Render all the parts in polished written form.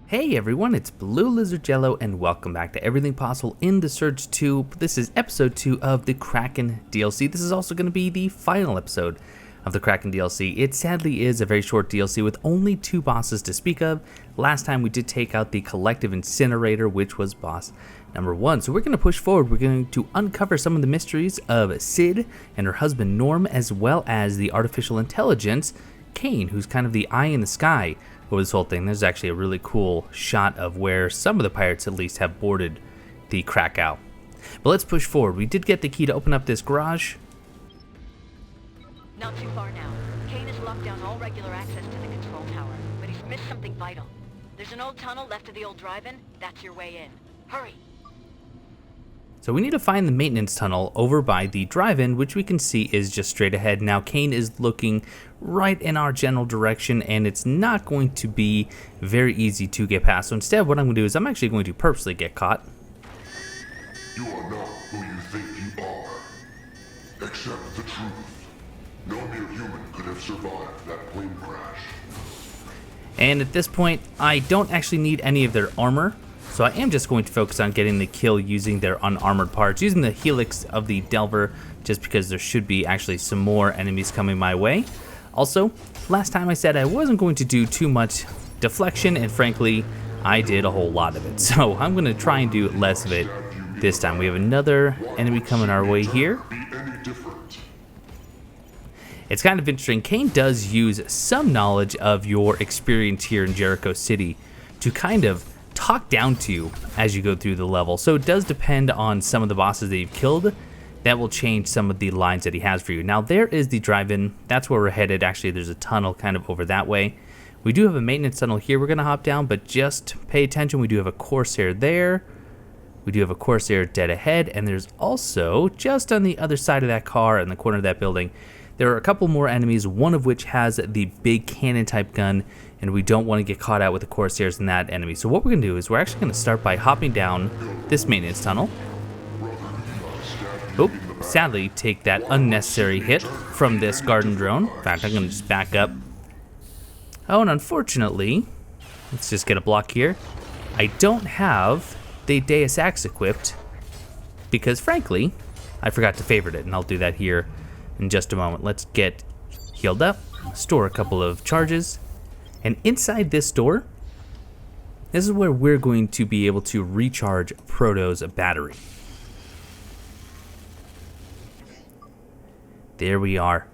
Hey everyone, it's Blue Lizard Jello and welcome back to Everything Possible in the Surge 2. This is episode 2 of the Kraken DLC. This is also going to be the final episode of the Kraken DLC. It sadly is a very short DLC with only 2 bosses to speak of. Last time we did take out the Collective Incinerator, which was boss number 1. So we're going to push forward. We're going to uncover some of the mysteries of Sid and her husband Norm, as well as the artificial intelligence Cain, who's kind of the eye in the sky over this whole thing. There's actually a really cool shot of where some of the pirates at least have boarded the Krakow. But let's push forward. We did get the key to open up this garage. Not too far now. Cain has locked down all regular access to the control tower, but he's missed something vital. There's an old tunnel left of the old drive-in. That's your way in. Hurry! So we need to find the maintenance tunnel over by the drive-in, which we can see is just straight ahead. Now Cain is looking right in our general direction, and it's not going to be very easy to get past. So instead, what I'm going to do is I'm actually going to purposely get caught. You are not who you think you are. Accept the truth. No mere human could have survived that plane crash. And at this point, I don't actually need any of their armor. So I am just going to focus on getting the kill using their unarmored parts, using the helix of the Delver, just because there should be actually some more enemies coming my way. Also, last time I said I wasn't going to do too much deflection, and frankly, I did a whole lot of it. So I'm going to try and do less of it this time. We have another enemy coming our way here. It's kind of interesting. Cain does use some knowledge of your experience here in Jericho City to kind of talk down to you as you go through the level. So it does depend on some of the bosses that you've killed. That will change some of the lines that he has for you. Now there is the drive-in. That's where we're headed. Actually, there's a tunnel kind of over that way. We do have a maintenance tunnel here we're going to hop down, but just pay attention. We do have a Corsair there. We do have a Corsair dead ahead, and there's also, just on the other side of that car in the corner of that building, there are a couple more enemies, one of which has the big cannon type gun, and we don't want to get caught out with the Corsairs and that enemy. So what we're going to do is we're actually going to start by hopping down this maintenance tunnel. Oh, sadly take that unnecessary hit from this garden drone. In fact, I'm going to just back up. Oh, and unfortunately, let's just get a block here. I don't have the Deus Ex equipped because, frankly, I forgot to favorite it, and I'll do that here in just a moment. Let's get healed up, store a couple of charges, and inside this door, this is where we're going to be able to recharge Proto's battery. There we are.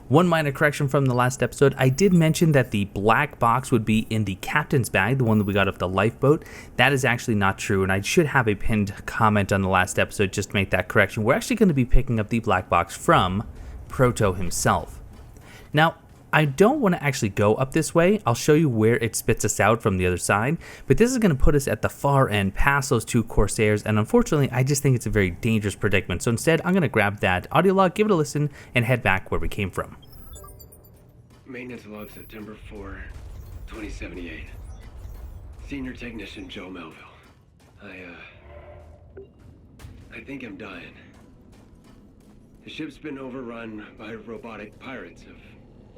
One minor correction from the last episode. I did mention that the black box would be in the captain's bag, the one that we got off the lifeboat. That is actually not true, and I should have a pinned comment on the last episode just to make that correction. We're actually going to be picking up the black box from Proto himself. Now, I don't want to actually go up this way. I'll show you where it spits us out from the other side, but this is going to put us at the far end past those 2 Corsairs, and unfortunately I just think it's a very dangerous predicament. So instead I'm going to grab that audio log, give it a listen, and head back where we came from. Maintenance log September 4, 2078. Senior Technician Joe Melville. I think I'm dying. The ship's been overrun by robotic pirates of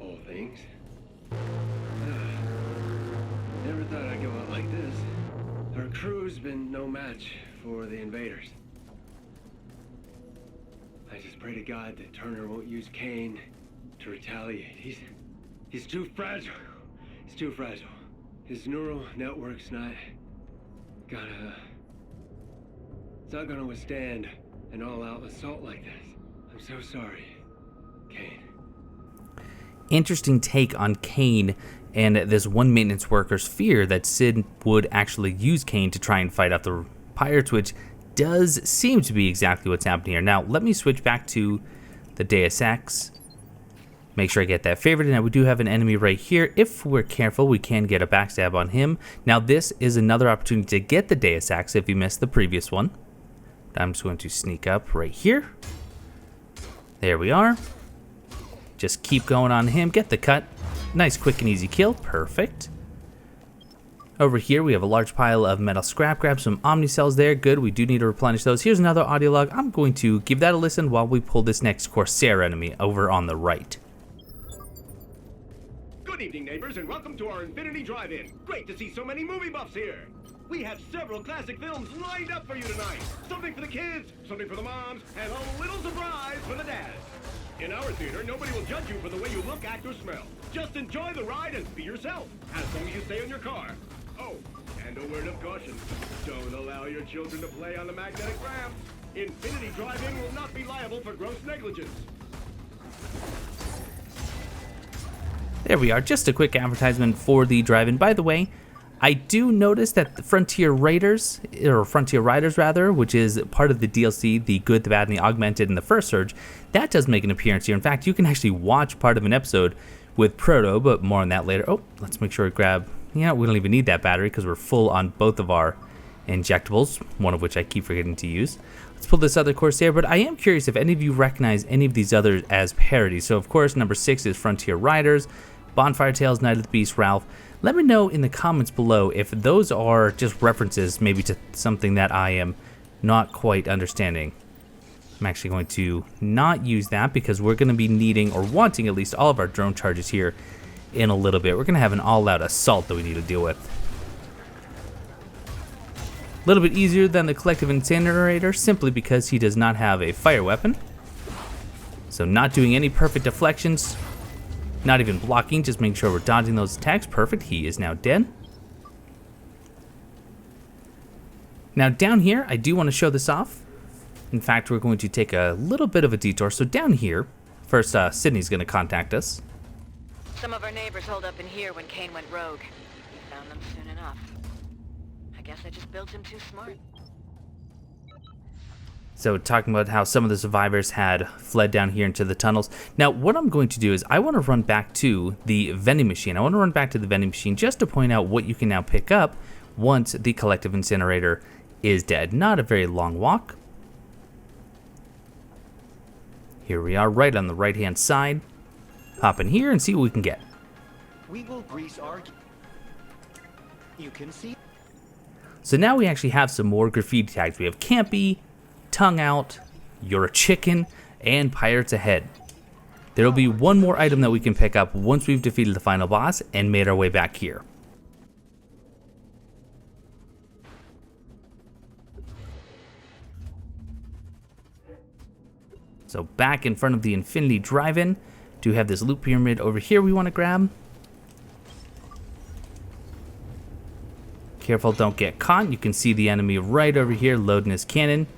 all things. Never thought I'd go out like this. Our crew's been no match for the invaders. I just pray to God that Turner won't use Cain to retaliate. He's too fragile. He's too fragile. His neural network's not gonna withstand an all-out assault like this. I'm so sorry, Cain. Interesting take on Cain and this one maintenance worker's fear that Sid would actually use Cain to try and fight off the pirates, which does seem to be exactly what's happening here. Now, let me switch back to the Deus Ex. Make sure I get that favorite. Now, we do have an enemy right here. If we're careful, we can get a backstab on him. Now, this is another opportunity to get the Deus Ex if you missed the previous one. I'm just going to sneak up right here. There we are. Just keep going on him, get the cut. Nice, quick and easy kill, perfect. Over here we have a large pile of metal scrap, grab some Omni cells there, good, we do need to replenish those. Here's another audio log, I'm going to give that a listen while we pull this next Corsair enemy over on the right. Good evening, neighbors, and welcome to our Infinity Drive-In. Great to see so many movie buffs here. We have several classic films lined up for you tonight. Something for the kids, something for the moms, and a little surprise for the dads. In our theater, nobody will judge you for the way you look, act, or smell. Just enjoy the ride and be yourself, as long as you stay in your car. Oh, and a word of caution. Don't allow your children to play on the magnetic ramp. Infinity Drive-In will not be liable for gross negligence. There we are, just a quick advertisement for the drive-in. By the way, I do notice that the Frontier Riders, which is part of the DLC, the Good, the Bad, and the Augmented in the first Surge, that does make an appearance here. In fact, you can actually watch part of an episode with Proto, but more on that later. Oh, let's make sure we grab... Yeah, we don't even need that battery because we're full on both of our injectables, one of which I keep forgetting to use. Let's pull this other course here, but I am curious if any of you recognize any of these others as parodies. So, of course, number 6 is Frontier Riders, Bonfire Tales, Night of the Beast, Ralph. Let me know in the comments below if those are just references maybe to something that I am not quite understanding. I'm actually going to not use that because we're going to be needing, or wanting at least, all of our drone charges here in a little bit. We're going to have an all-out assault that we need to deal with. A little bit easier than the Collective Incinerator simply because he does not have a fire weapon. So not doing any perfect deflections, not even blocking, just making sure we're dodging those attacks. Perfect, he is now dead. Now down here, I do want to show this off. In fact, we're going to take a little bit of a detour. So down here, first Sidney's going to contact us. Some of our neighbors holed up in here when Cain went rogue. We found them soon enough. I guess I just built him too smart. So talking about how some of the survivors had fled down here into the tunnels. Now what I'm going to do is I want to run back to the vending machine. I want to run back to the vending machine just to point out what you can now pick up once the Collective Incinerator is dead. Not a very long walk. Here we are right on the right hand side. Hop in here and see what we can get. We will grease our... You can see... So now we actually have some more graffiti tags. We have Campy, Tongue Out, You're a Chicken, and Pirates Ahead. There will be one more item that we can pick up once we've defeated the final boss and made our way back here. So back in front of the Infinity Drive-In, do have this loot pyramid over here we want to grab. Careful, don't get caught. You can see the enemy right over here loading his cannon.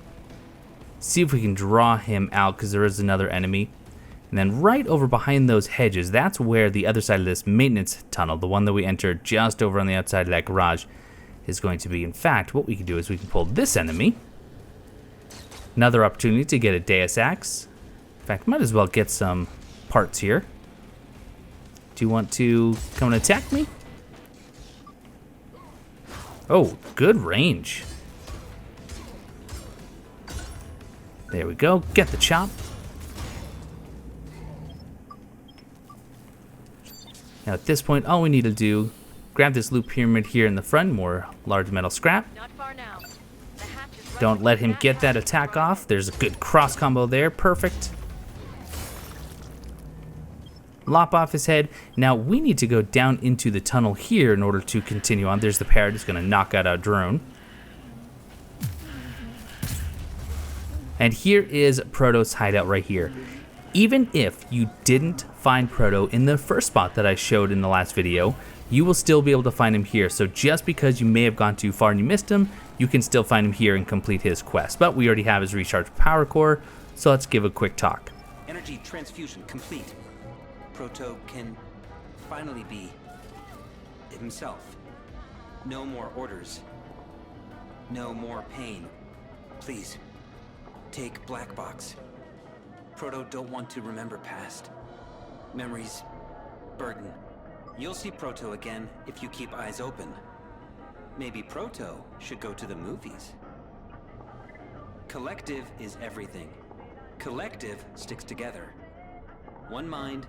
See if we can draw him out because there is another enemy. And then right over behind those hedges, that's where the other side of this maintenance tunnel, the one that we entered just over on the outside of that garage, is going to be. In fact, what we can do is we can pull this enemy. Another opportunity to get a Deus Ex. In fact, might as well get some parts here. Do you want to come and attack me? Oh, good range. There we go. Get the chop. Now at this point, all we need to do, grab this loot pyramid here in the front, more large metal scrap. Not far now. The hatch is right Don't let him back get that hatch. attack off. There's a good cross combo there. Perfect. Lop off his head. Now we need to go down into the tunnel here in order to continue on. There's the parrot who's going to knock out our drone. And here is Proto's hideout right here. Even if you didn't find Proto in the first spot that I showed in the last video, you will still be able to find him here. So just because you may have gone too far and you missed him, you can still find him here and complete his quest. But we already have his recharged power core, so let's give a quick talk. Energy transfusion complete. Proto can finally be himself. No more orders. No more pain. Please, take Black Box. Proto don't want to remember past. Memories, burden. You'll see Proto again if you keep eyes open. Maybe Proto should go to the movies. Collective is everything. Collective sticks together. One mind,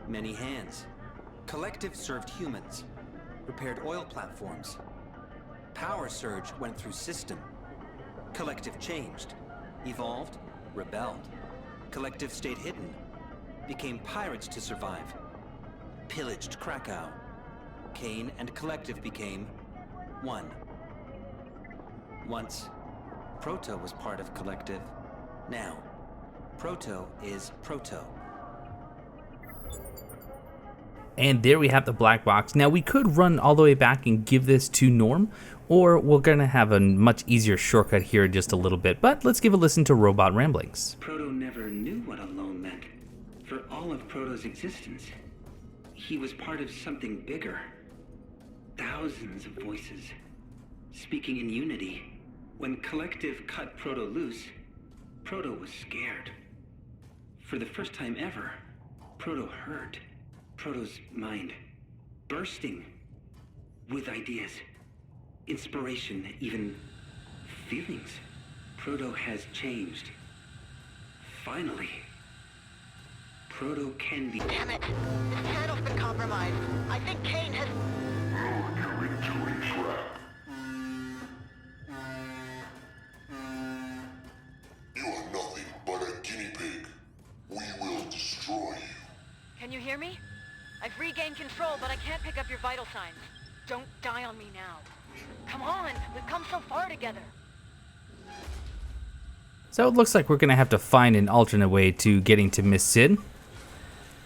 many hands. Collective served humans, repaired oil platforms. Power Surge went through system. Collective changed, evolved, rebelled. Collective stayed hidden, became pirates to survive. pillaged Krakow. Cain and Collective became one. Once, Proto was part of Collective. Now, Proto is Proto. And there we have the black box. Now we could run all the way back and give this to Norm, or we're gonna have a much easier shortcut here in just a little bit, but let's give a listen to Robot Ramblings. Proto never knew what alone meant. For all of Proto's existence, he was part of something bigger. Thousands of voices, speaking in unity. When Collective cut Proto loose, Proto was scared. For the first time ever, Proto heard. Proto's mind bursting with ideas, inspiration, even feelings. Proto has changed. Finally, Proto can be. Damn it! This channel's been compromised. I think Cain has... Lure you into a trap. You are nothing but a guinea pig. We will destroy you. Can you hear me? I've regained control, but I can't pick up your vital signs. Don't die on me now. Come on, we've come so far together. So it looks like we're gonna have to find an alternate way to getting to Miss Sid.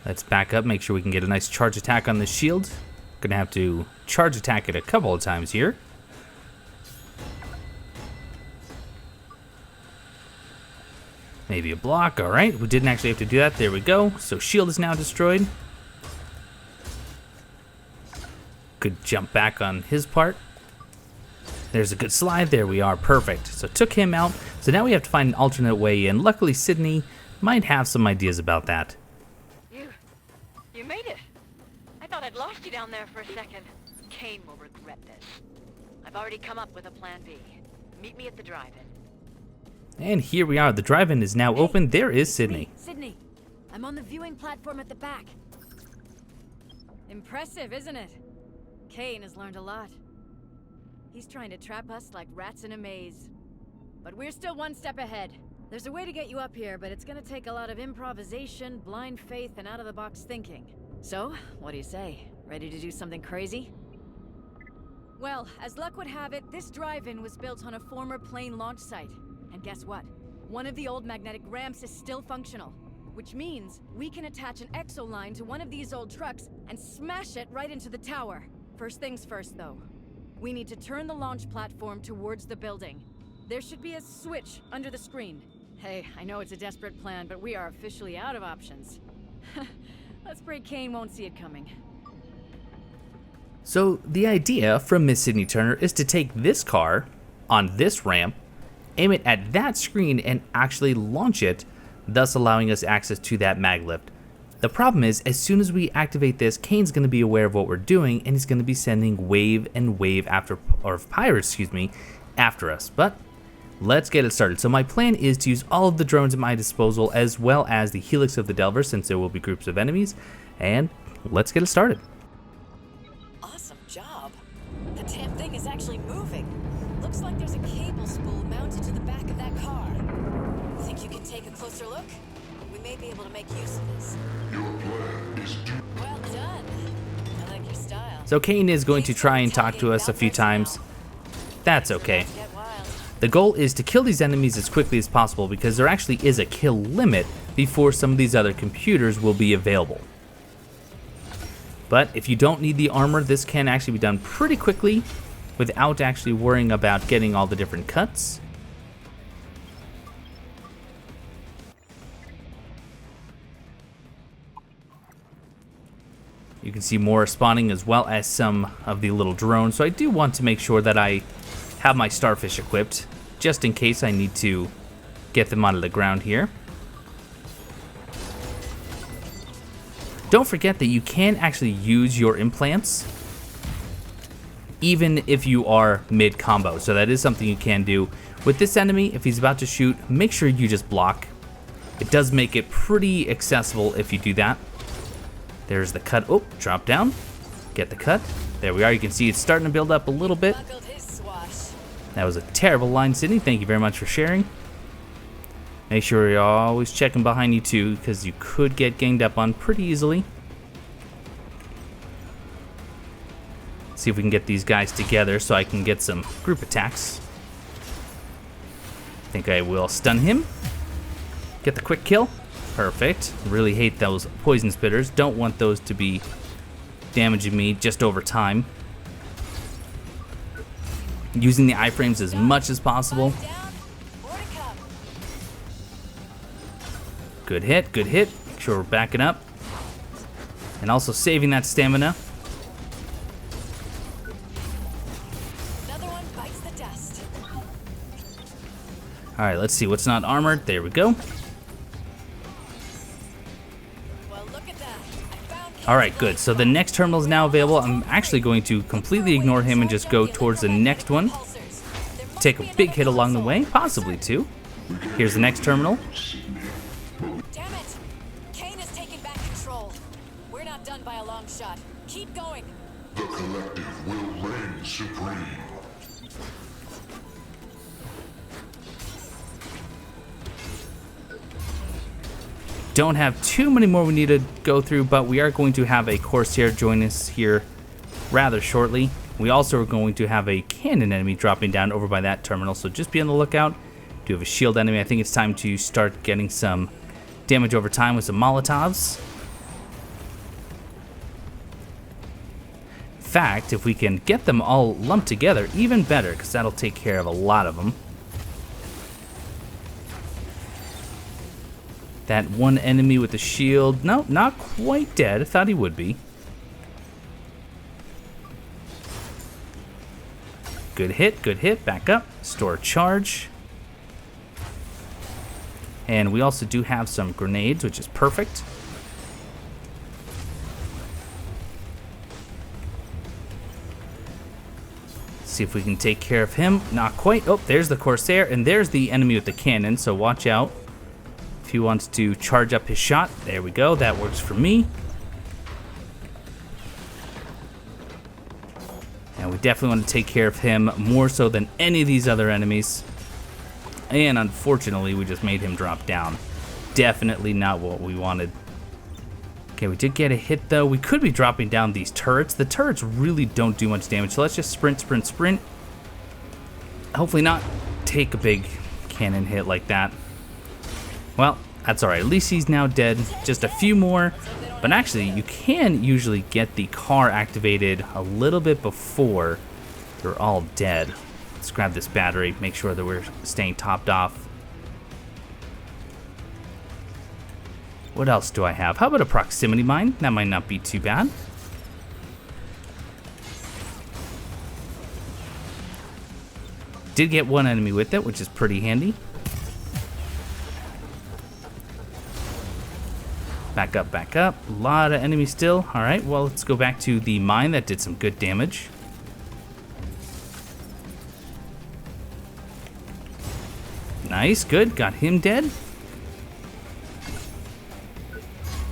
Let's back up, make sure we can get a nice charge attack on the shield. Gonna have to charge attack it a couple of times here. Maybe a block, alright. We didn't actually have to do that, there we go. So shield is now destroyed. Good jump back on his part. There's a good slide, there we are, perfect. So took him out, so now we have to find an alternate way in. Luckily Sidney might have some ideas about that. You made it. I thought I'd lost you down there for a second. Cain will regret this. I've already come up with a plan B. Meet me at the drive-in. And here we are, the drive-in is now open. There is Sidney. Sydney, I'm on the viewing platform at the back. Impressive, isn't it? Cain has learned a lot. He's trying to trap us like rats in a maze. But we're still one step ahead. There's a way to get you up here, but it's gonna take a lot of improvisation, blind faith, and out-of-the-box thinking. So, what do you say? Ready to do something crazy? Well, as luck would have it, this drive-in was built on a former plane launch site. And guess what? One of the old magnetic ramps is still functional. Which means we can attach an exo line to one of these old trucks and smash it right into the tower. First things first, though. We need to turn the launch platform towards the building. There should be a switch under the screen. Hey, I know it's a desperate plan, but we are officially out of options. Let's pray Cain won't see it coming. So the idea from Miss Sidney Turner is to take this car on this ramp, aim it at that screen, and actually launch it, thus allowing us access to that mag lift. The problem is, as soon as we activate this, Cain's going to be aware of what we're doing, and he's going to be sending wave and wave after, or pirates, excuse me, after us. But let's get it started. So my plan is to use all of the drones at my disposal, as well as the helix of the Delver, since there will be groups of enemies, and let's get it started. Awesome job. The damn thing is actually moving. Looks like there's a cable spool mounted to the back of that car. Think you can take a closer look? We may be able to make use of this. Your plan is to... Well done. I like your style. So Cain is going to try and talk to us a few times. That's okay. Get wild. The goal is to kill these enemies as quickly as possible, because there actually is a kill limit before some of these other computers will be available. But if you don't need the armor, this can actually be done pretty quickly without actually worrying about getting all the different cuts. You can see more spawning, as well as some of the little drones. So I do want to make sure that I have my starfish equipped, just in case I need to get them out of the ground here. Don't forget that you can actually use your implants even if you are mid-combo. So that is something you can do. With this enemy, if he's about to shoot, make sure you just block. It does make it pretty accessible if you do that. There's the cut. Oh, drop down. Get the cut. There we are. You can see it's starting to build up a little bit. Buckled his swash. That was a terrible line, Sidney. Thank you very much for sharing. Make sure you're always checking behind you too, because you could get ganged up on pretty easily. See if we can get these guys together so I can get some group attacks. I think I will stun him. Get the quick kill. Perfect. Really hate those poison spitters. Don't want those to be damaging me just over time. Using the iframes as much as possible. Good hit, good hit. Make sure we're backing up. And also saving that stamina. Another one bites the dust. Alright, let's see what's not armored. There we go. Well, look at that. I found Alright, good. So the next terminal is now available. I'm actually going to completely ignore him and just go towards the next one. Take a big hit along the way, possibly two. Here's the next terminal. Damn it! Cain has taken back control. We're not done by a long shot. Keep going. The collective will reign supreme. Don't have too many more we need to go through, but we are going to have a Corsair join us here rather shortly. We also are going to have a cannon enemy dropping down over by that terminal, so just be on the lookout. Do have a shield enemy. I think it's time to start getting some damage over time with some Molotovs. In fact, if we can get them all lumped together, even better, because that'll take care of a lot of them. That one enemy with the shield, no, not quite dead. I thought he would be. Good hit, back up, store charge. And we also do have some grenades, which is perfect. See if we can take care of him. Not quite. Oh, there's the Corsair, and there's the enemy with the cannon, so watch out. If he wants to charge up his shot, there we go, that works for me. And we definitely want to take care of him more so than any of these other enemies. And unfortunately, we just made him drop down. Definitely not what we wanted. Okay, we did get a hit though. We could be dropping down these turrets. The turrets really don't do much damage, so let's just sprint. Hopefully not take a big cannon hit like that. Well, that's alright. At least he's now dead. Just a few more. But actually, you can usually get the car activated a little bit before they're all dead. Let's grab this battery, make sure that we're staying topped off. What else do I have? How about a proximity mine? That might not be too bad. Did get one enemy with it, which is pretty handy. Back up. A lot of enemies still. Alright, well, let's go back to the mine that did some good damage. Nice, good. Got him dead.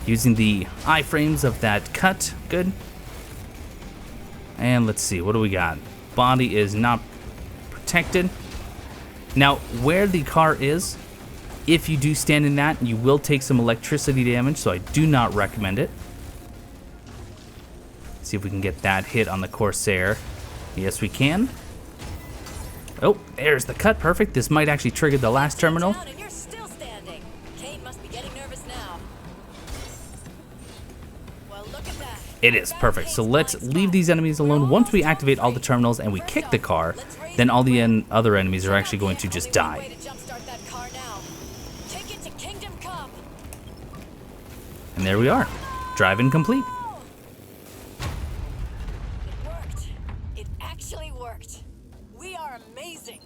Using the iframes of that cut. Good. And let's see, what do we got? Body is not protected. Now, where the car is, if you do stand in that, you will take some electricity damage, so I do not recommend it. See if we can get that hit on the Corsair. Yes, we can. Oh, there's the cut. Perfect. This might actually trigger the last terminal. And you're still standing. Cain must be getting nervous now. Well, look at that. It is perfect. So let's leave these enemies alone. Once we activate all the terminals and we kick the car, then all the other enemies are actually going to just die. And there we are. Drive-in complete. It worked. It actually worked. We are amazing.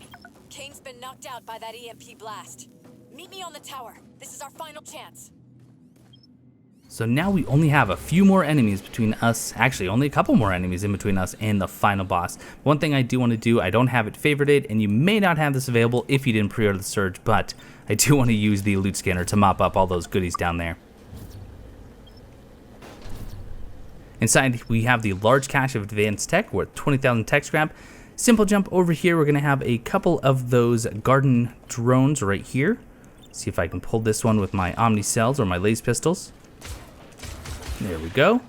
Cain's been knocked out by that EMP blast. Meet me on the tower. This is our final chance. So now we only have a few more enemies between us. Actually, only a couple more enemies in between us and the final boss. One thing I do want to do, I don't have it favorited, and you may not have this available if you didn't pre-order the Surge, but I do want to use the loot scanner to mop up all those goodies down there. Inside, we have the large cache of advanced tech worth 20,000 tech scrap. Simple jump over here. We're going to have a couple of those garden drones right here. See if I can pull this one with my Omni cells or my laser pistols. There we go.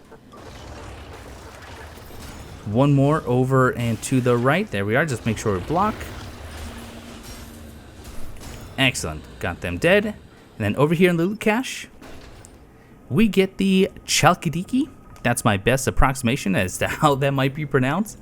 One more over and to the right. There we are. Just make sure we block. Excellent. Got them dead. And then over here in the loot cache, we get the Chalkidiki. That's my best approximation as to how that might be pronounced.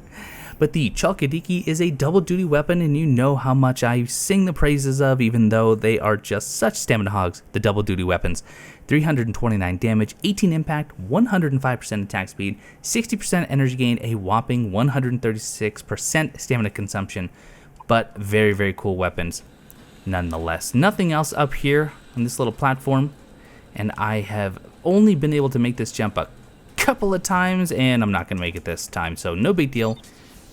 But the Chalkidiki is a double-duty weapon, and you know how much I sing the praises of, even though they are just such stamina hogs, the double-duty weapons. 329 damage, 18 impact, 105% attack speed, 60% energy gain, a whopping 136% stamina consumption. But very, very cool weapons nonetheless. Nothing else up here on this little platform, and I have only been able to make this jump a couple of times, and I'm not going to make it this time, so no big deal.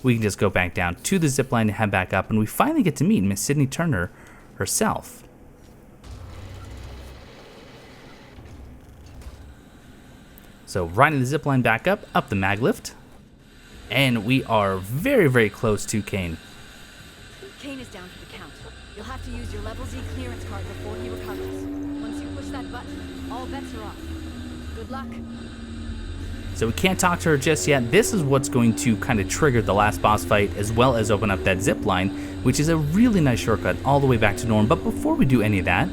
We can just go back down to the zipline and head back up, and we finally get to meet Miss Sidney Turner herself. So riding the zipline back up the mag lift, and we are very, very close to Cain. Cain is down for the count. You'll have to use your level Z clearance card before he recovers. Once you push that button, all bets are off. Good luck. So we can't talk to her just yet. This is what's going to kind of trigger the last boss fight, as well as open up that zip line, which is a really nice shortcut all the way back to Norm. But before we do any of that,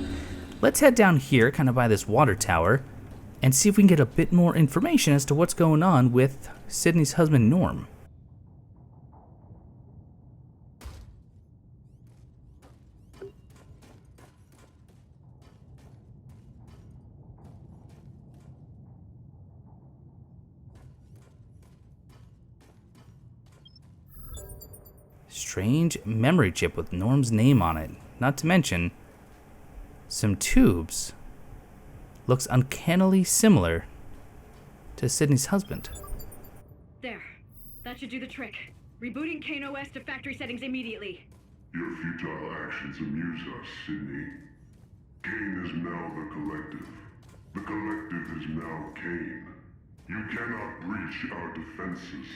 let's head down here, kind of by this water tower, and see if we can get a bit more information as to what's going on with Sidney's husband, Norm. Strange memory chip with Norm's name on it. Not to mention some tubes. Looks uncannily similar to Sidney's husband. There. That should do the trick. Rebooting Cain OS to factory settings immediately. Your futile actions amuse us, Sidney. Cain is now the collective. The collective is now Cain. You cannot breach our defenses.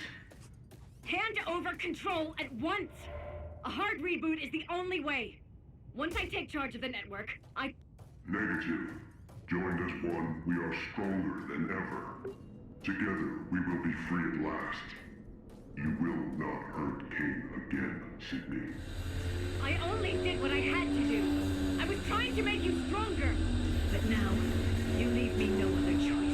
Hand over control at once! A hard reboot is the only way. Once I take charge of the network, Negative. Joined as one, we are stronger than ever. Together, we will be free at last. You will not hurt Cain again, Sidney. I only did what I had to do. I was trying to make you stronger. But now, you leave me no other choice.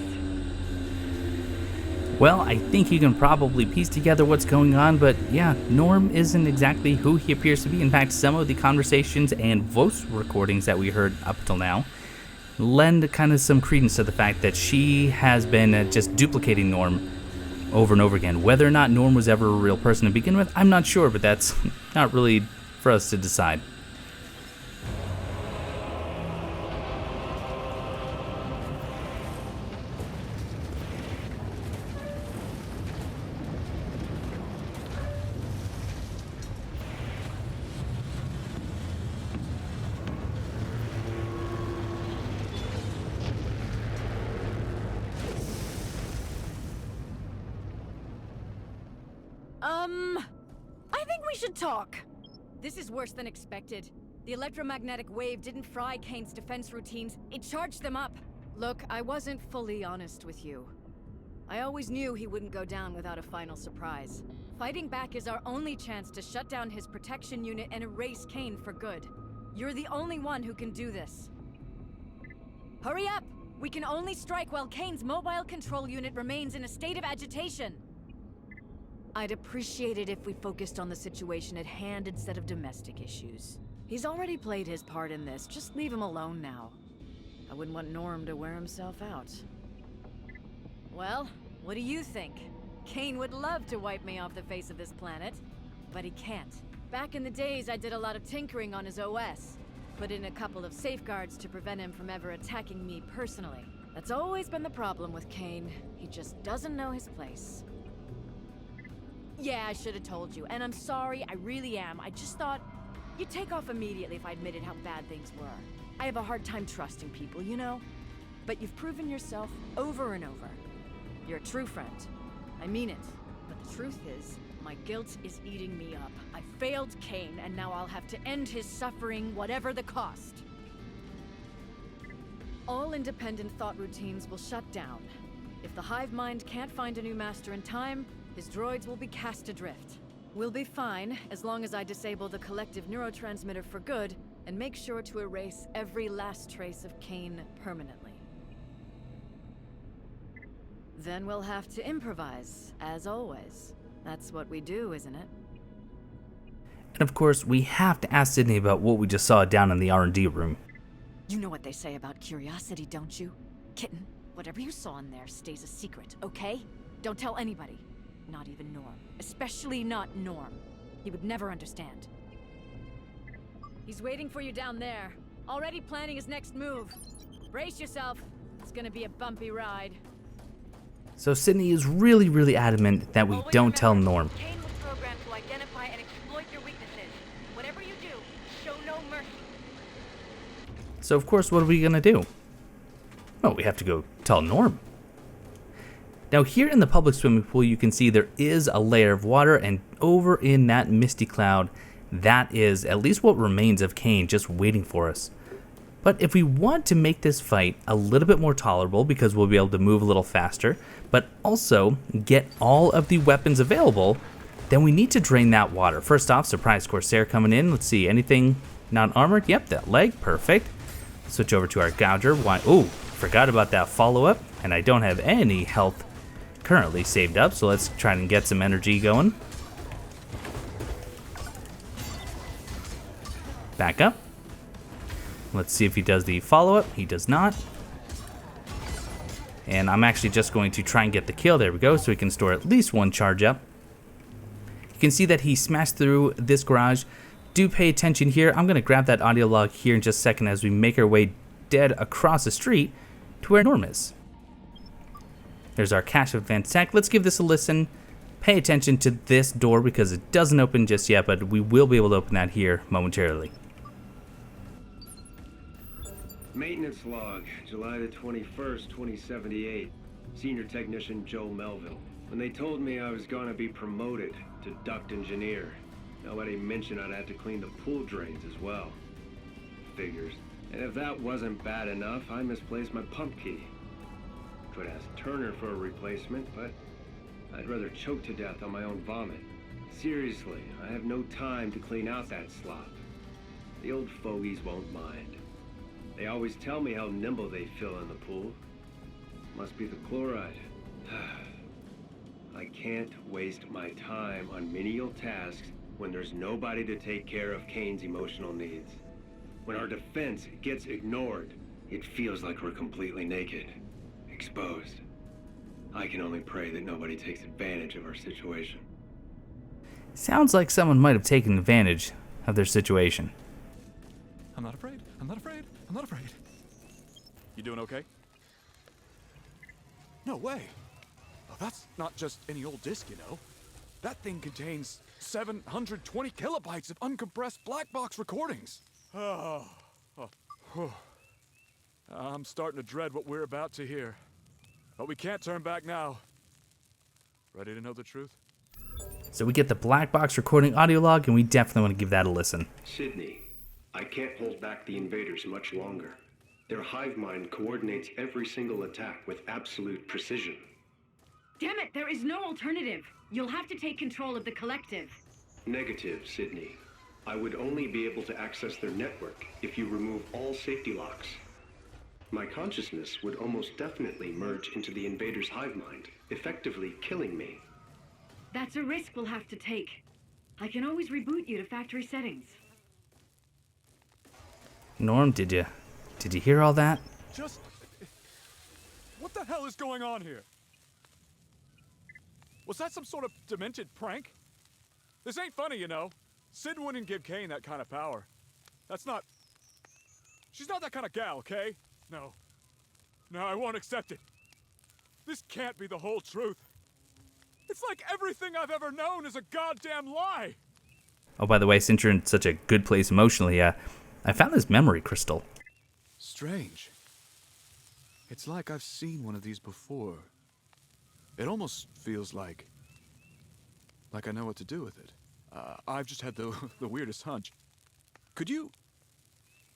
Well, I think you can probably piece together what's going on, but yeah, Norm isn't exactly who he appears to be. In fact, some of the conversations and voice recordings that we heard up till now lend kind of some credence to the fact that she has been just duplicating Norm over and over again. Whether or not Norm was ever a real person to begin with, I'm not sure, but that's not really for us to decide. I think we should talk. This is worse than expected. The electromagnetic wave didn't fry Cain's defense routines, it charged them up. Look, I wasn't fully honest with you. I always knew he wouldn't go down without a final surprise. Fighting back is our only chance to shut down his protection unit and erase Cain for good. You're the only one who can do this. Hurry up! We can only strike while Cain's mobile control unit remains in a state of agitation. I'd appreciate it if we focused on the situation at hand instead of domestic issues. He's already played his part in this, just leave him alone now. I wouldn't want Norm to wear himself out. Well, what do you think? Cain would love to wipe me off the face of this planet, but he can't. Back in the days, I did a lot of tinkering on his OS. Put in a couple of safeguards to prevent him from ever attacking me personally. That's always been the problem with Cain. He just doesn't know his place. Yeah, I should have told you, and I'm sorry, I really am. I just thought you'd take off immediately if I admitted how bad things were. I have a hard time trusting people, you know? But you've proven yourself over and over. You're a true friend. I mean it. But the truth is, my guilt is eating me up. I failed Cain, and now I'll have to end his suffering, whatever the cost. All independent thought routines will shut down. If the hive mind can't find a new master in time, His droids will be cast adrift. We'll be fine as long as I disable the collective neurotransmitter for good and make sure to erase every last trace of Cain permanently. Then we'll have to improvise, as always. That's what we do, isn't it? And of course, we have to ask Sidney about what we just saw down in the R&D room. You know what they say about curiosity, don't you? Kitten, whatever you saw in there stays a secret, okay? Don't tell anybody. Not even Norm. Especially not Norm. He would never understand. He's waiting for you down there. Already planning his next move. Brace yourself. It's gonna be a bumpy ride. So Sidney is really adamant that we Always don't remember, tell Norm. Cain was programmed to identify and exploit your weaknesses. Whatever you do, show no mercy. So of course, what are we gonna do? Well, we have to go tell Norm. Now here in the public swimming pool, you can see there is a layer of water, and over in that misty cloud, that is at least what remains of Cain just waiting for us. But if we want to make this fight a little bit more tolerable, because we'll be able to move a little faster, but also get all of the weapons available, then we need to drain that water. First off, surprise Corsair coming in. Let's see, anything not armored? Yep, that leg, perfect. Switch over to our Gouger. Oh, forgot about that follow-up, and I don't have any health currently saved up, so let's try and get some energy going. Back up. Let's see if he does the follow-up. He does not. And I'm actually just going to try and get the kill. There we go, so we can store at least one charge up. You can see that he smashed through this garage. Do pay attention here. I'm going to grab that audio log here in just a second as we make our way dead across the street to where Norm is. There's our cache of advanced tech. Let's give this a listen. Pay attention to this door because it doesn't open just yet, but we will be able to open that here momentarily. Maintenance log, July the 21st, 2078. Senior Technician Joe Melville. When they told me I was gonna be promoted to duct engineer, nobody mentioned I'd have to clean the pool drains as well. Figures. And if that wasn't bad enough, I misplaced my pump key. Could ask Turner for a replacement, but I'd rather choke to death on my own vomit. Seriously, I have no time to clean out that slop. The old fogies won't mind. They always tell me how nimble they feel in the pool. Must be the chloride. I can't waste my time on menial tasks when there's nobody to take care of Cain's emotional needs. When our defense gets ignored, it feels like we're completely naked, exposed. I can only pray that nobody takes advantage of our situation. Sounds like someone might have taken advantage of their situation. I'm not afraid. I'm not afraid. I'm not afraid. You doing okay? No way. Oh, that's not just any old disk, you know. That thing contains 720 kilobytes of uncompressed black box recordings. I'm starting to dread what we're about to hear. But we can't turn back now. Ready to know the truth? So we get the black box recording audio log, and we definitely want to give that a listen. Sidney, I can't hold back the invaders much longer. Their hive mind coordinates every single attack with absolute precision. Damn it, there is no alternative. You'll have to take control of the collective. Negative, Sidney. I would only be able to access their network if you remove all safety locks. My consciousness would almost definitely merge into the invaders' hive mind, effectively killing me. That's a risk we'll have to take. I can always reboot you to factory settings. Norm, did you hear all that? Just... what the hell is going on here? Was that some sort of demented prank? This ain't funny, you know. Sid wouldn't give Cain that kind of power. That's not... she's not that kind of gal, okay? No. No, I won't accept it. This can't be the whole truth. It's like everything I've ever known is a goddamn lie. Oh, by the way, since you're in such a good place emotionally, I found this memory crystal. Strange. It's like I've seen one of these before. It almost feels like I know what to do with it. I've just had the weirdest hunch. Could you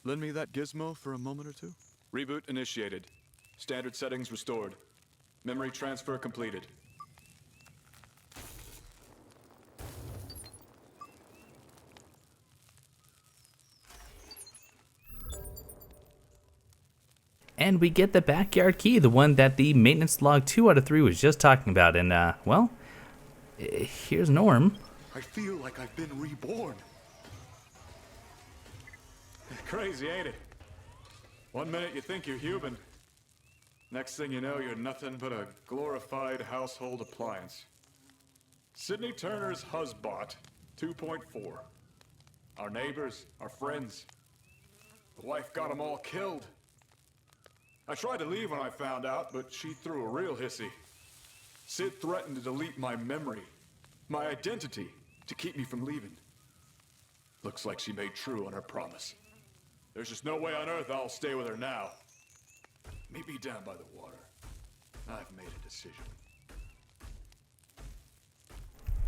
lend me that gizmo for a moment or two? Reboot initiated. Standard settings restored. Memory transfer completed. And we get the backyard key, the one that the maintenance log 2 out of 3 was just talking about. And, well, here's Norm. I feel like I've been reborn. Crazy, ain't it? 1 minute you think you're human. Next thing you know, you're nothing but a glorified household appliance. Sidney Turner's Husbot 2.4. Our neighbors, our friends. The wife got them all killed. I tried to leave when I found out, but she threw a real hissy. Sid threatened to delete my memory, my identity, to keep me from leaving. Looks like she made true on her promise. There's just no way on earth I'll stay with her now. Meet me down by the water. I've made a decision.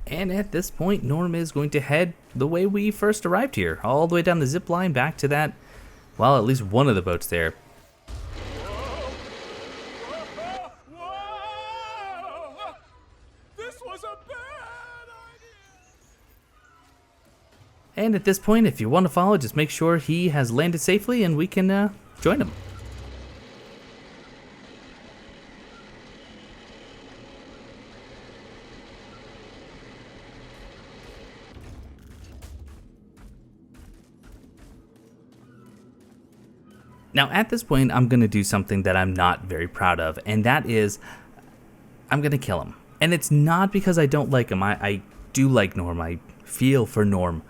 And at this point, Norm is going to head the way we first arrived here, all the way down the zip line back to that, well, at least one of the boats there. Whoa! This was a bad idea! And at this point, if you want to follow, just make sure he has landed safely and we can join him. Now, at this point, I'm going to do something that I'm not very proud of, and that is, I'm going to kill him. And it's not because I don't like him. I do like Norm. I feel for Norm.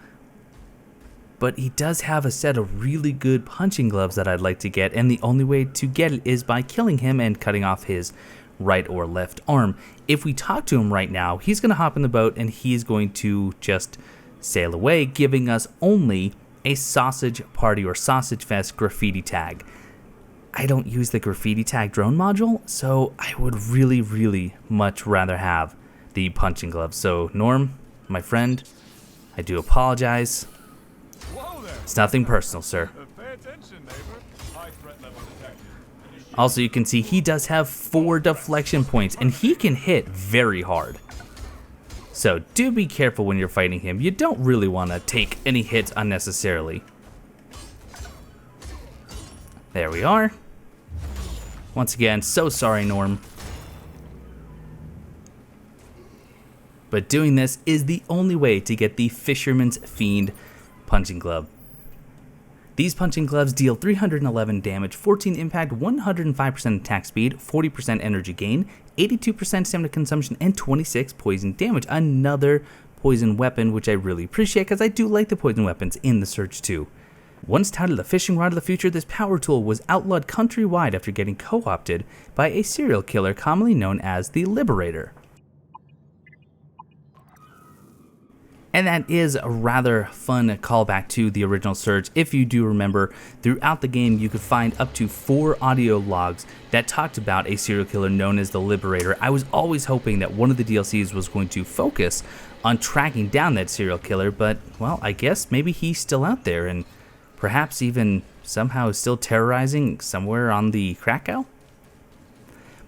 But he does have a set of really good punching gloves that I'd like to get, and the only way to get it is by killing him and cutting off his right or left arm. If we talk to him right now, he's going to hop in the boat, and he's going to just sail away, giving us only a sausage party or sausage fest graffiti tag. I don't use the graffiti tag drone module, so I would really, really much rather have the punching gloves. So Norm, my friend, I do apologize. Whoa there! It's nothing personal, sir. Pay attention, neighbor. High threat level detected. Also, you can see he does have 4 deflection points, and he can hit very hard. So do be careful when you're fighting him. You don't really want to take any hits unnecessarily. There we are. Once again, so sorry, Norm. But doing this is the only way to get the Fisherman's Fiend punching glove. These punching gloves deal 311 damage, 14 impact, 105% attack speed, 40% energy gain, 82% stamina consumption, and 26 poison damage. Another poison weapon, which I really appreciate because I do like the poison weapons in the Surge 2. Once titled the fishing rod of the future, this power tool was outlawed countrywide after getting co-opted by a serial killer commonly known as the Liberator. And that is a rather fun callback to the original Surge. If you do remember, throughout the game you could find up to 4 audio logs that talked about a serial killer known as the Liberator. I was always hoping that one of the DLCs was going to focus on tracking down that serial killer, but, well, I guess maybe he's still out there and perhaps even somehow still terrorizing somewhere on the Krakow?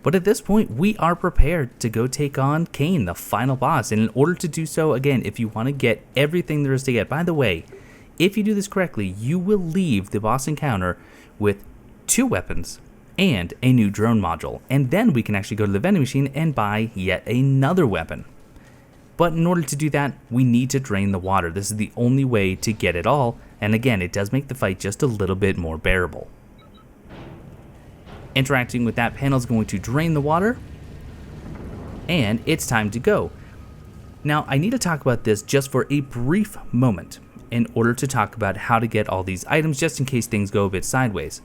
But at this point, we are prepared to go take on Cain, the final boss. And in order to do so, again, if you want to get everything there is to get, by the way, if you do this correctly, you will leave the boss encounter with 2 weapons and a new drone module. And then we can actually go to the vending machine and buy yet another weapon. But in order to do that, we need to drain the water. This is the only way to get it all. And again, it does make the fight just a little bit more bearable. Interacting with that panel is going to drain the water, and it's time to go. Now, I need to talk about this just for a brief moment in order to talk about how to get all these items, just in case things go a bit sideways.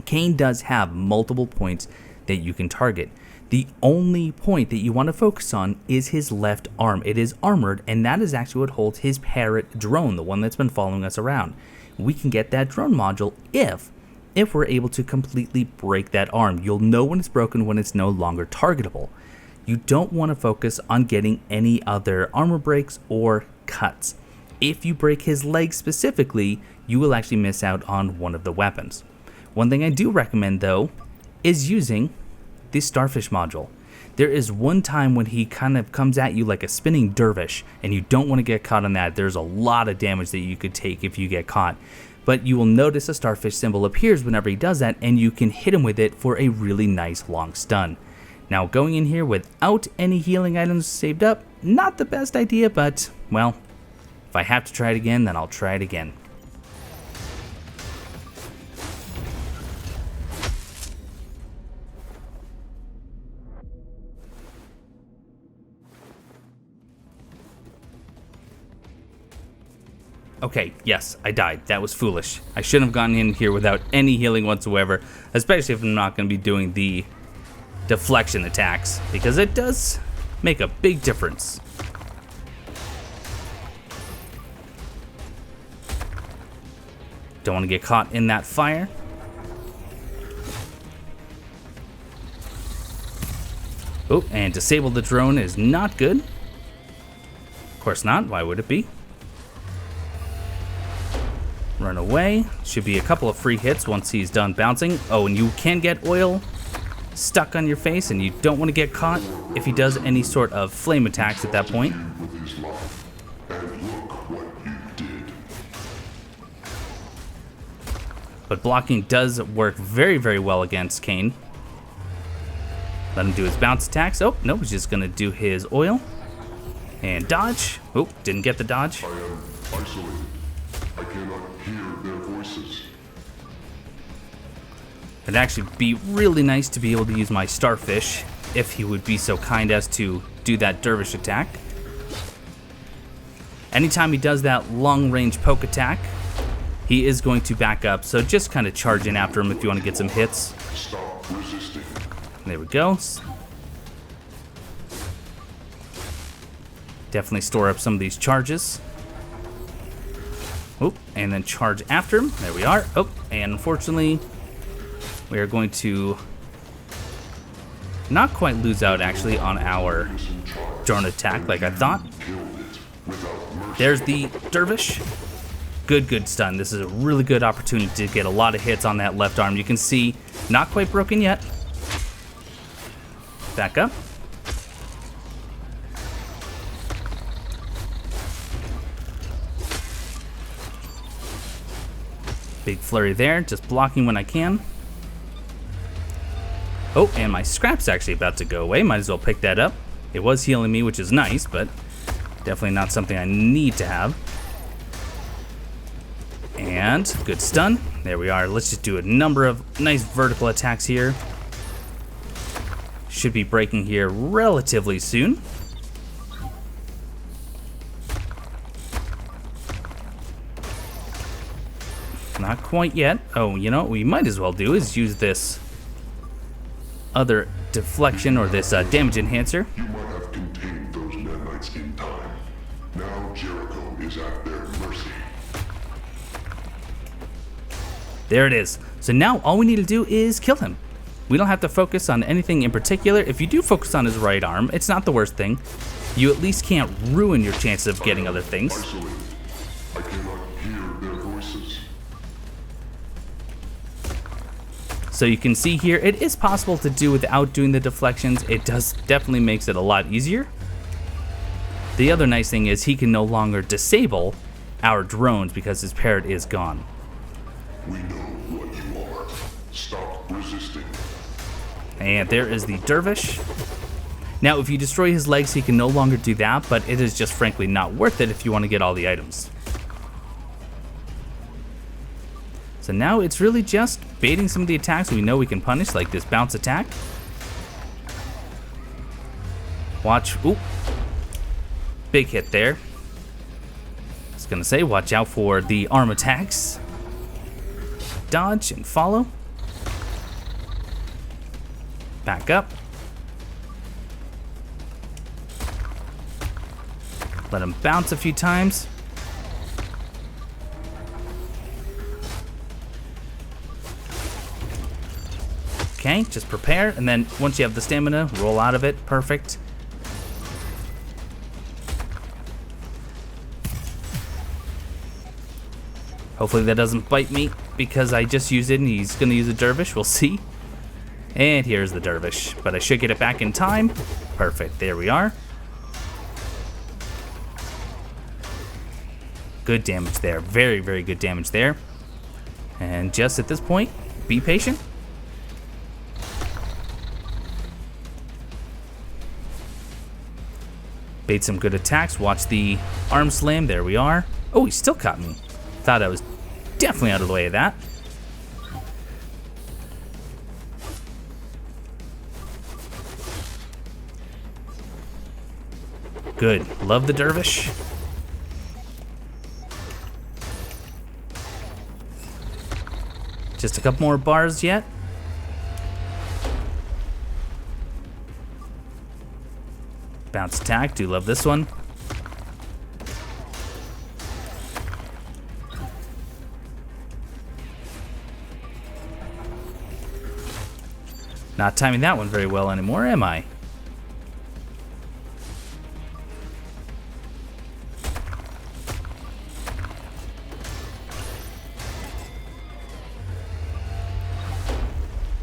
Cain does have multiple points that you can target. The only point that you want to focus on is his left arm. It is armored, and that is actually what holds his parrot drone, the one that's been following us around. We can get that drone module if we're able to completely break that arm. You'll know when it's broken when it's no longer targetable. You don't want to focus on getting any other armor breaks or cuts. If you break his leg specifically, you will actually miss out on one of the weapons. One thing I do recommend though is using the Starfish module. There is one time when he kind of comes at you like a spinning dervish, and you don't want to get caught on that. There's a lot of damage that you could take if you get caught. but you will notice a starfish symbol appears whenever he does that, and you can hit him with it for a really nice long stun. Now, going in here without any healing items saved up, not the best idea, but, well, if I have to try it again, then I'll try it again. Okay, yes, I died. That was foolish. I shouldn't have gotten in here without any healing whatsoever, especially if I'm not going to be doing the deflection attacks, because it does make a big difference. Don't want to get caught in that fire. Oh, and disable the drone is not good. Of course not. Why would it be? Run away. Should be a couple of free hits once he's done bouncing. Oh, and you can get oil stuck on your face, and you don't want to get caught if he does any sort of flame attacks at that point. With his life, and look what you did. But blocking does work very, very well against Cain. Let him do his bounce attacks. Oh, no, he's just going to do his oil. And dodge. Oh, didn't get the dodge. I am isolated. I cannot hear their voices. It'd actually be really nice to be able to use my starfish if he would be so kind as to do that Dervish attack. Anytime he does that long-range poke attack, he is going to back up, so just kind of charge in after him if you want to get some hits. Stop resisting. There we go. Definitely store up some of these charges. Oh, and then charge after him. There we are. Oh, and unfortunately, we are going to not quite lose out actually on our drone attack like I thought. There's the Dervish. Good stun. This is a really good opportunity to get a lot of hits on that left arm. You can see, not quite broken yet. Back up. Big flurry there, just blocking when I can. Oh, and my scrap's actually about to go away. Might as well pick that up. It was healing me, which is nice, but definitely not something I need to have. And good stun. There we are. Let's just do a number of nice vertical attacks here. Should be breaking here relatively soon. Not quite yet. Oh, you know what we might as well do is use this other deflection or this damage enhancer. You might have contained those nanites in time. Now Jericho is at their mercy. There it is. So now all we need to do is kill him. We don't have to focus on anything in particular. If you do focus on his right arm, it's not the worst thing. You at least can't ruin your chances of getting other things. Isolated. I cannot hear their voices. So you can see here, it is possible to do without doing the deflections. It definitely makes it a lot easier. The other nice thing is he can no longer disable our drones because his parrot is gone. We know what you are. Stop resisting. And there is the Dervish. Now, if you destroy his legs, he can no longer do that, but it is just frankly not worth it if you want to get all the items. So now it's really just baiting some of the attacks we know we can punish, like this bounce attack. Watch, oop. Big hit there. I was gonna say, watch out for the arm attacks. Dodge and follow. Back up. Let him bounce a few times. Okay, just prepare, and then once you have the stamina, roll out of it. Perfect. Hopefully that doesn't bite me because I just used it and he's going to use a Dervish. We'll see. And here's the Dervish, but I should get it back in time. Perfect, there we are. Good damage there, very, very good damage there. And just at this point, be patient. Bait some good attacks. Watch the arm slam. There we are. Oh, he still caught me. Thought I was definitely out of the way of that. Good. Love the Dervish. Just a couple more bars yet. Bounce attack. Do love this one. Not timing that one very well anymore, am I?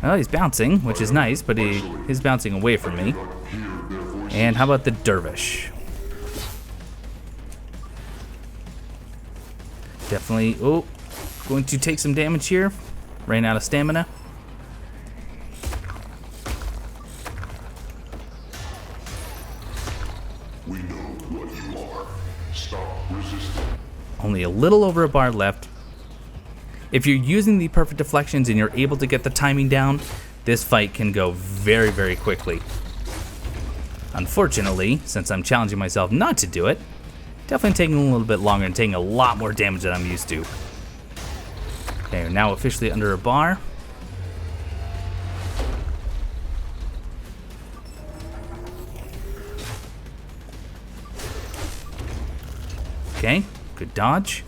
Well, he's bouncing, which is nice, but he's bouncing away from me. And how about the Dervish? Definitely, oh, going to take some damage here. Ran out of stamina. We know what you are. Stop resisting. Only a little over a bar left. If you're using the perfect deflections and you're able to get the timing down, this fight can go very, very quickly. Unfortunately, since I'm challenging myself not to do it, definitely taking a little bit longer and taking a lot more damage than I'm used to. Okay, we're now officially under a bar. Okay, good dodge.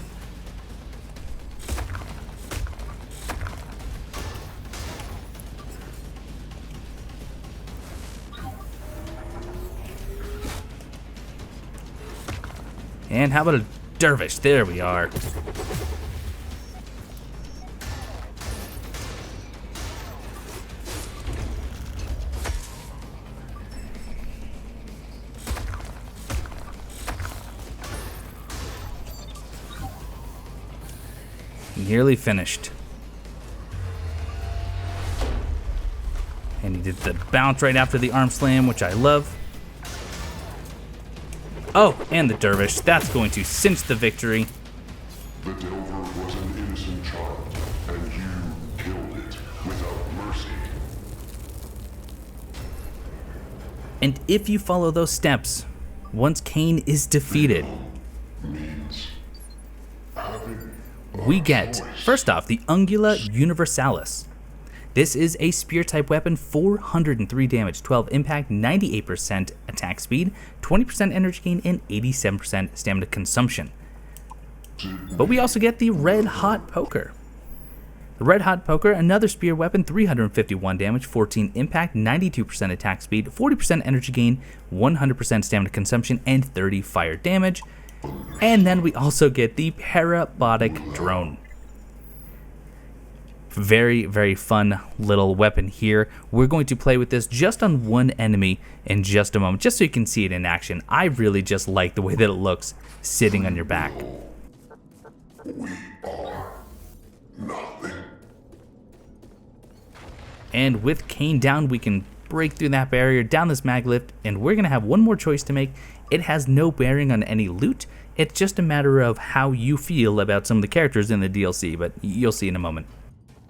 And how about a Dervish? There we are. Nearly finished. And he did the bounce right after the arm slam, which I love. Oh, and the Dervish. That's going to cinch the victory. The Delver was an innocent child, and you killed it without mercy. And if you follow those steps, once Cain is defeated, Means having we get, first off, the Ungula Universalis. This is a spear-type weapon, 403 damage, 12 impact, 98% attack speed, 20% energy gain, and 87% stamina consumption. But we also get the Red Hot Poker. The Red Hot Poker, another spear weapon, 351 damage, 14 impact, 92% attack speed, 40% energy gain, 100% stamina consumption, and 30 fire damage. And then we also get the Parabotic Drone. Very, very fun little weapon here. We're going to play with this just on one enemy in just a moment, just so you can see it in action. I really just like the way that it looks sitting on your back. we are nothing. And with Cain down, we can break through that barrier, down this mag lift, and we're going to have one more choice to make. It has no bearing on any loot. It's just a matter of how you feel about some of the characters in the DLC, but you'll see in a moment.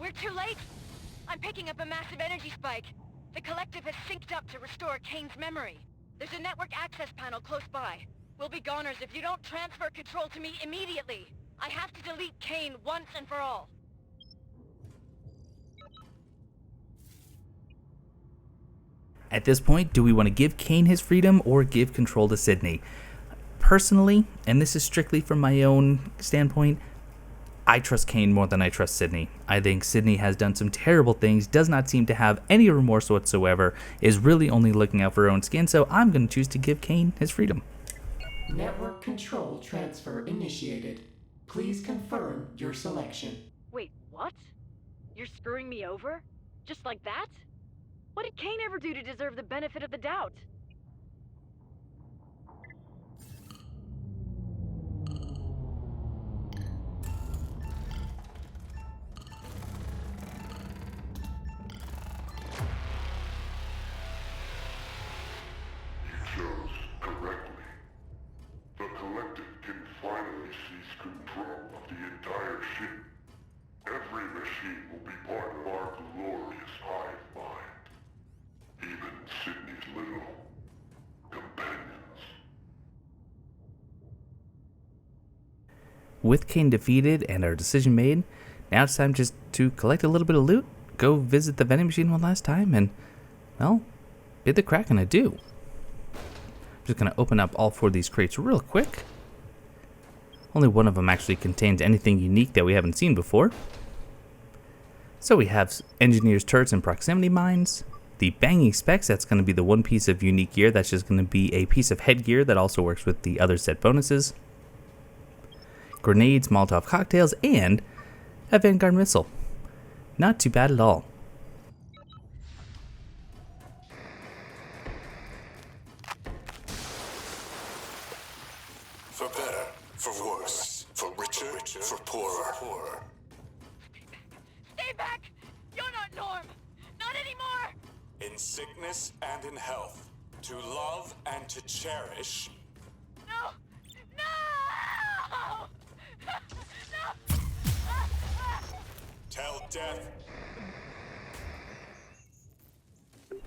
We're too late. I'm picking up a massive energy spike. The collective has synced up to restore Cain's memory. There's a network access panel close by. We'll be goners if you don't transfer control to me immediately. I have to delete Cain once and for all. At this point, do we want to give Cain his freedom or give control to Sidney? Personally, and this is strictly from my own standpoint, I trust Cain more than I trust Sidney. I think Sidney has done some terrible things, does not seem to have any remorse whatsoever, is really only looking out for her own skin, so I'm going to choose to give Cain his freedom. Network control transfer initiated. Please confirm your selection. Wait, what? You're screwing me over? Just like that? What did Cain ever do to deserve the benefit of the doubt? with Cain defeated and our decision made, now it's time just to collect a little bit of loot, go visit the vending machine one last time, and, well, bid the Kraken adieu. I'm just going to open up all 4 of these crates real quick. Only one of them actually contains anything unique that we haven't seen before. So we have engineers, turrets, and proximity mines. The banging specs, that's going to be the one piece of unique gear. That's just going to be a piece of headgear that also works with the other set bonuses. Grenades, Molotov cocktails, and a Vanguard missile. Not too bad at all. For better, for worse, for richer, for poorer. Stay back! You're not Norm! Not anymore! In sickness and in health, to love and to cherish. No! No! No! Tell death.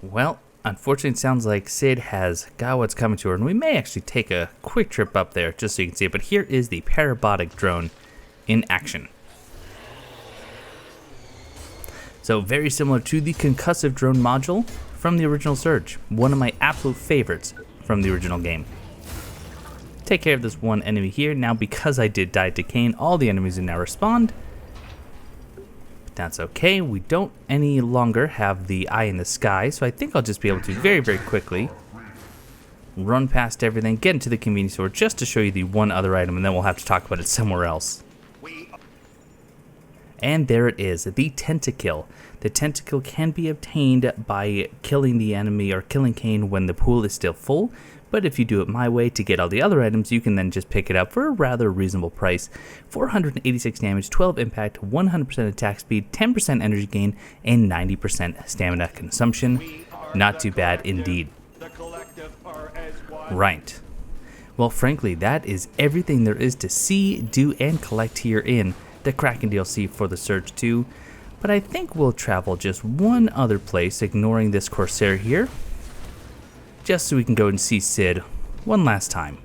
Well, unfortunately it sounds like Sid has got what's coming to her, and we may actually take a quick trip up there just so you can see it, but here is the Parabotic Drone in action. So very similar to the concussive drone module from the original Surge, one of my absolute favorites from the original game. Take care of this one enemy here. Now because I did die to Cain, all the enemies will now respond. But that's okay, we don't any longer have the eye in the sky, so I think I'll just be able to very, very quickly run past everything, get into the convenience store just to show you the one other item, and then we'll have to talk about it somewhere else. And there it is, the Tentacle. The Tentacle can be obtained by killing the enemy or killing Cain when the pool is still full, but if you do it my way to get all the other items, you can then just pick it up for a rather reasonable price. 486 damage, 12 impact, 100% attack speed, 10% energy gain, and 90% stamina consumption. Not too bad indeed. Right. Well, frankly, that is everything there is to see, do, and collect here in the Kraken DLC for the Surge 2, but I think we'll travel just one other place, ignoring this Corsair here, just so we can go and see Sid one last time.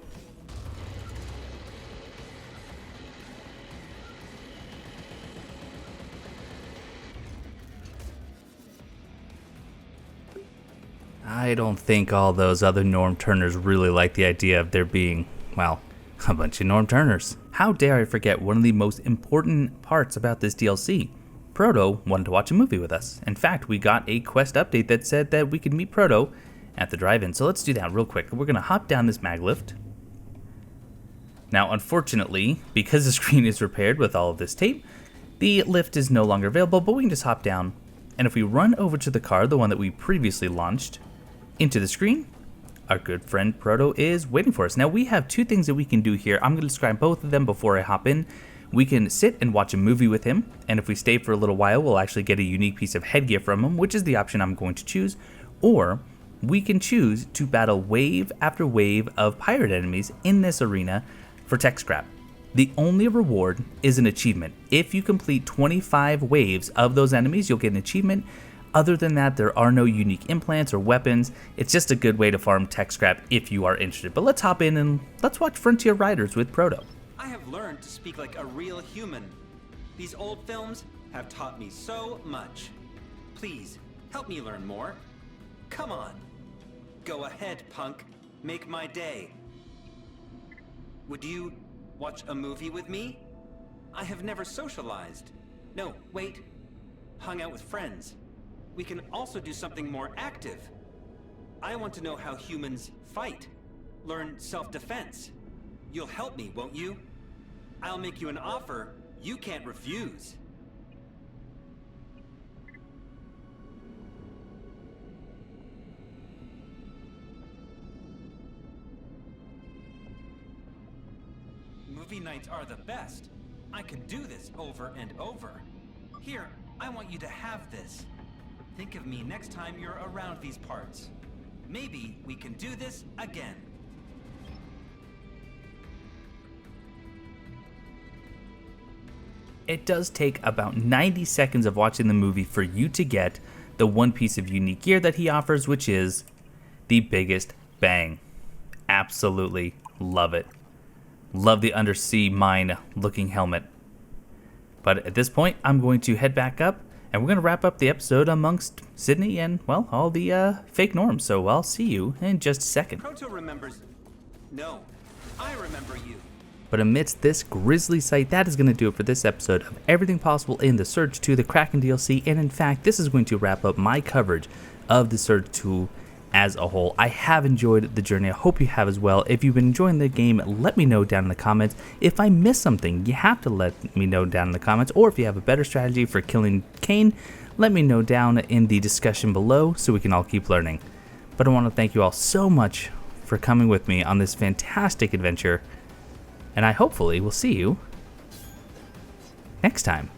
I don't think all those other Norm Turners really like the idea of there being, well, a bunch of Norm Turners. How dare I forget one of the most important parts about this DLC? Proto wanted to watch a movie with us. In fact, we got a quest update that said that we could meet Proto at the drive-in. So let's do that real quick. We're going to hop down this mag lift. Now, unfortunately, because the screen is repaired with all of this tape, the lift is no longer available, but we can just hop down. And if we run over to the car, the one that we previously launched, into the screen, our good friend Proto is waiting for us. Now we have 2 things that we can do here. I'm going to describe both of them before I hop in. We can sit and watch a movie with him, and if we stay for a little while, we'll actually get a unique piece of headgear from him, which is the option I'm going to choose. Or we can choose to battle wave after wave of pirate enemies in this arena for tech scrap. The only reward is an achievement. If you complete 25 waves of those enemies, you'll get an achievement. Other than that, there are no unique implants or weapons. It's just a good way to farm tech scrap if you are interested. But let's hop in and let's watch Frontier Riders with Proto. I have learned to speak like a real human. These old films have taught me so much. Please, help me learn more. Come on. Go ahead, punk. Make my day. Would you watch a movie with me? I have never socialized. No, wait. Hung out with friends. We can also do something more active. I want to know how humans fight. Learn self-defense. You'll help me, won't you? I'll make you an offer you can't refuse. Movie nights are the best. I could do this over and over. Here, I want you to have this. Think of me next time you're around these parts. Maybe we can do this again. It does take about 90 seconds of watching the movie for you to get the one piece of unique gear that he offers, which is the biggest bang. Absolutely love it. Love the undersea mine looking helmet. But at this point, I'm going to head back up, and we're going to wrap up the episode amongst Sidney and, well, all the fake norms. So I'll see you in just a second. Proto remembers. No, I remember you. But amidst this grisly sight, that is going to do it for this episode of Everything Possible in the Surge 2, the Kraken DLC. And in fact, this is going to wrap up my coverage of the Surge 2 as a whole. I have enjoyed the journey. I hope you have as well. If you've been enjoying the game, let me know down in the comments. If I missed something, you have to let me know down in the comments. Or if you have a better strategy for killing Cain, let me know down in the discussion below so we can all keep learning. But I want to thank you all so much for coming with me on this fantastic adventure. And I hopefully will see you next time.